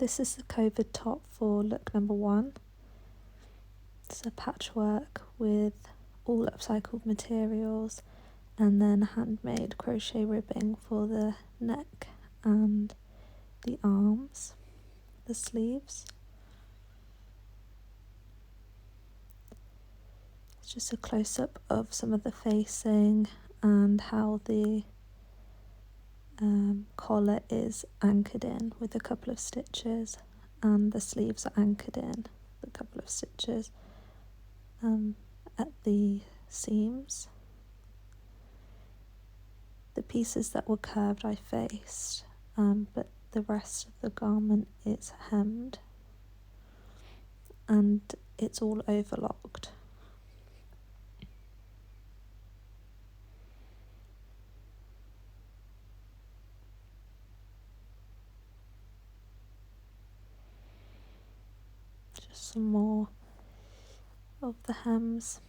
This is the COVID top for look number 1. It's a patchwork with all upcycled materials and then handmade crochet ribbing for the neck and the arms, the sleeves. It's just a close-up of some of the facing and how the collar is anchored in with a couple of stitches, and the sleeves are anchored in with a couple of stitches at the seams. The pieces that were curved I faced, but the rest of the garment is hemmed and it's all overlocked. Just some more of the hems.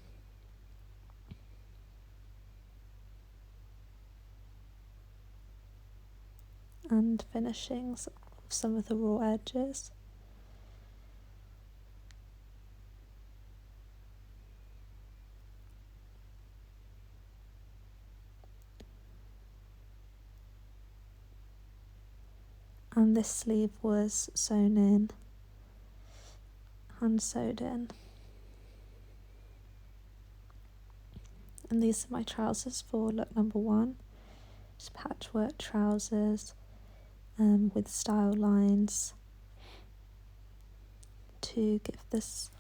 And finishings of some of the raw edges. And this sleeve was sewn in, hand sewed in. And these are my trousers for look number 1. Just patchwork trousers with style lines to give this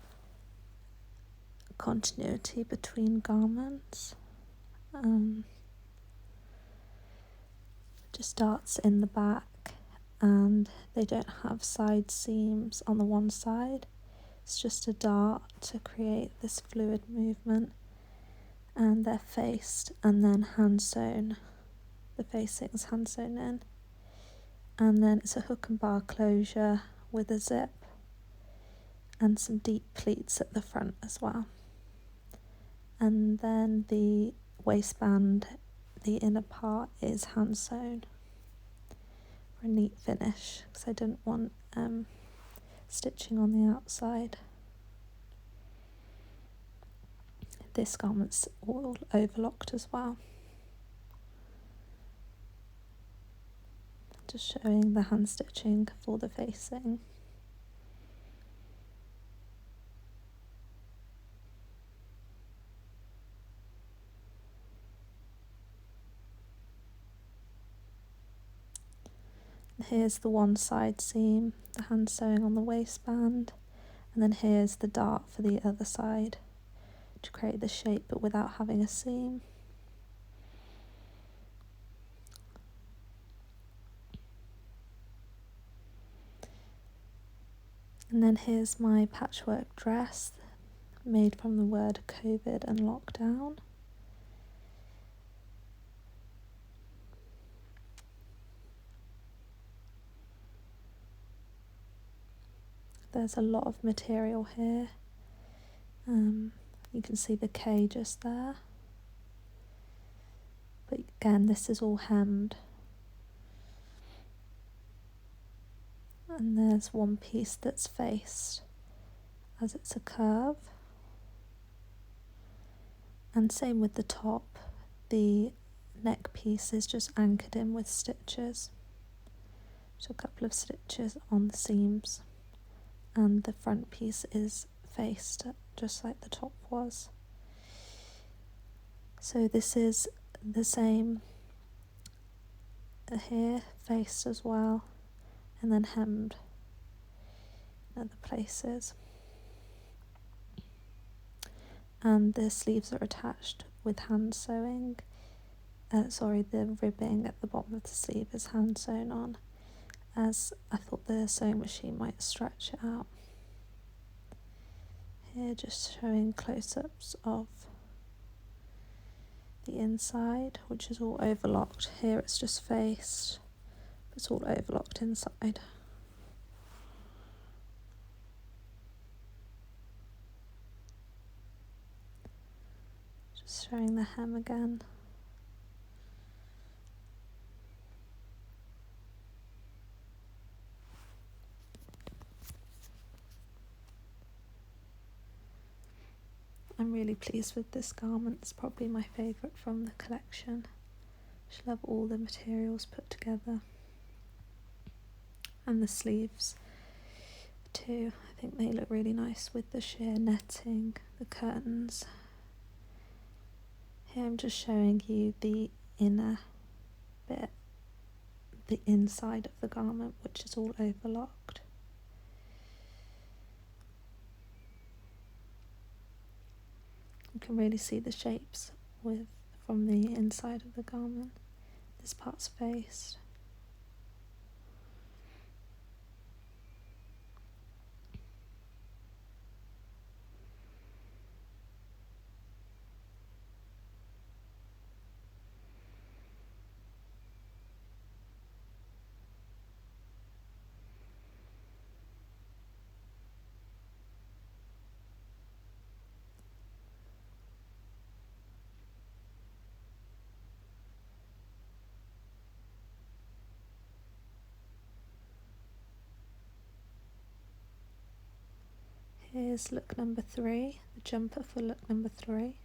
continuity between garments. Just darts in the back, and they don't have side seams on the one side. It's just a dart to create this fluid movement, and they're faced and then hand sewn. The facing's hand sewn in, and then it's a hook and bar closure with a zip and some deep pleats at the front as well. And then the waistband, the inner part, is hand sewn for a neat finish, because I didn't want stitching on the outside. This garment's all overlocked as well. Just showing the hand stitching for the facing. Here's the one side seam, the hand sewing on the waistband, and then here's the dart for the other side to create the shape but without having a seam. And then here's my patchwork dress made from the word COVID and lockdown. There's a lot of material here. You can see the K just there. But again, this is all hemmed. And there's one piece that's faced as it's a curve. And same with the top. The neck piece is just anchored in with stitches. So a couple of stitches on the seams. And the front piece is faced just like the top was. So this is the same here, faced as well, and then hemmed in other places. And the sleeves are attached with hand sewing. The ribbing at the bottom of the sleeve is hand sewn on, as I thought the sewing machine might stretch it out. Here just showing close-ups of the inside, which is all overlocked. Here it's just faced, but it's all overlocked inside. Just showing the hem again. I'm really pleased with this garment. It's probably my favourite from the collection. I love all the materials put together. And the sleeves too. I think they look really nice with the sheer netting, the curtains. Here I'm just showing you the inner bit, the inside of the garment, which is all overlocked. You can really see the shapes from the inside of the garment. This part's faced. Here's look number 3, the jumper for look number 3,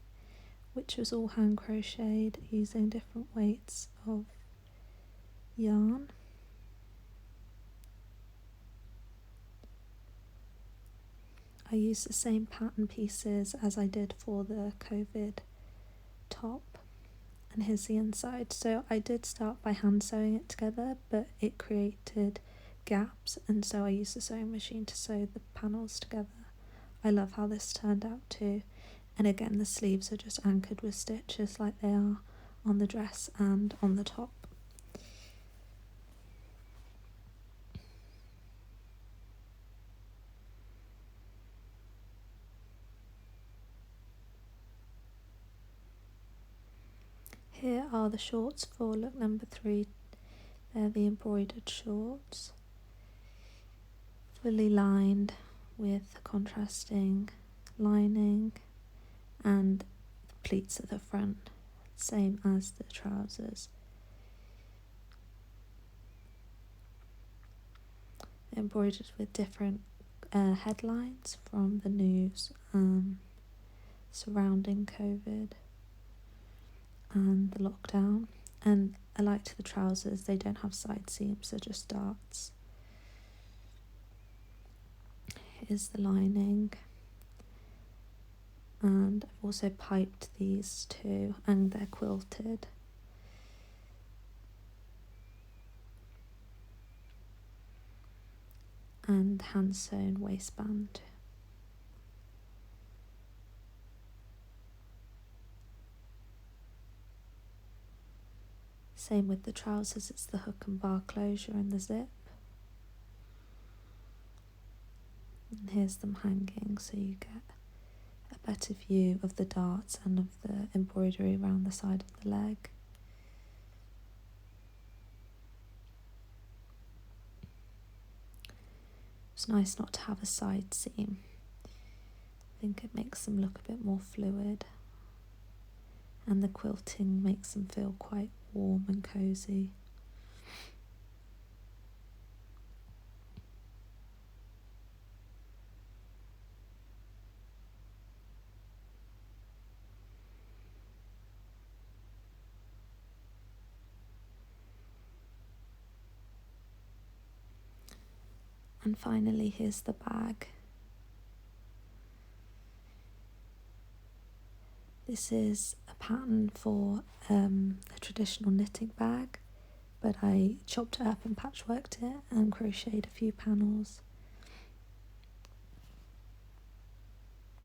which was all hand crocheted using different weights of yarn. I used the same pattern pieces as I did for the COVID top, and here's the inside. So I did start by hand sewing it together, but it created gaps, and so I used the sewing machine to sew the panels together. I love how this turned out too, and again the sleeves are just anchored with stitches like they are on the dress and on the top. Here are the shorts for look number 3. They're the embroidered shorts, fully lined with contrasting lining and pleats at the front, same as the trousers. They're embroidered with different headlines from the news surrounding COVID and the lockdown. And alike to the trousers, they don't have side seams, they're just darts. Here's the lining, and I've also piped these too, and they're quilted. And hand sewn waistband. Same with the trousers, it's the hook and bar closure and the zip. And here's them hanging, so you get a better view of the darts and of the embroidery around the side of the leg. It's nice not to have a side seam. I think it makes them look a bit more fluid, and the quilting makes them feel quite warm and cosy. And finally, here's the bag. This is a pattern for a traditional knitting bag, but I chopped it up and patchworked it and crocheted a few panels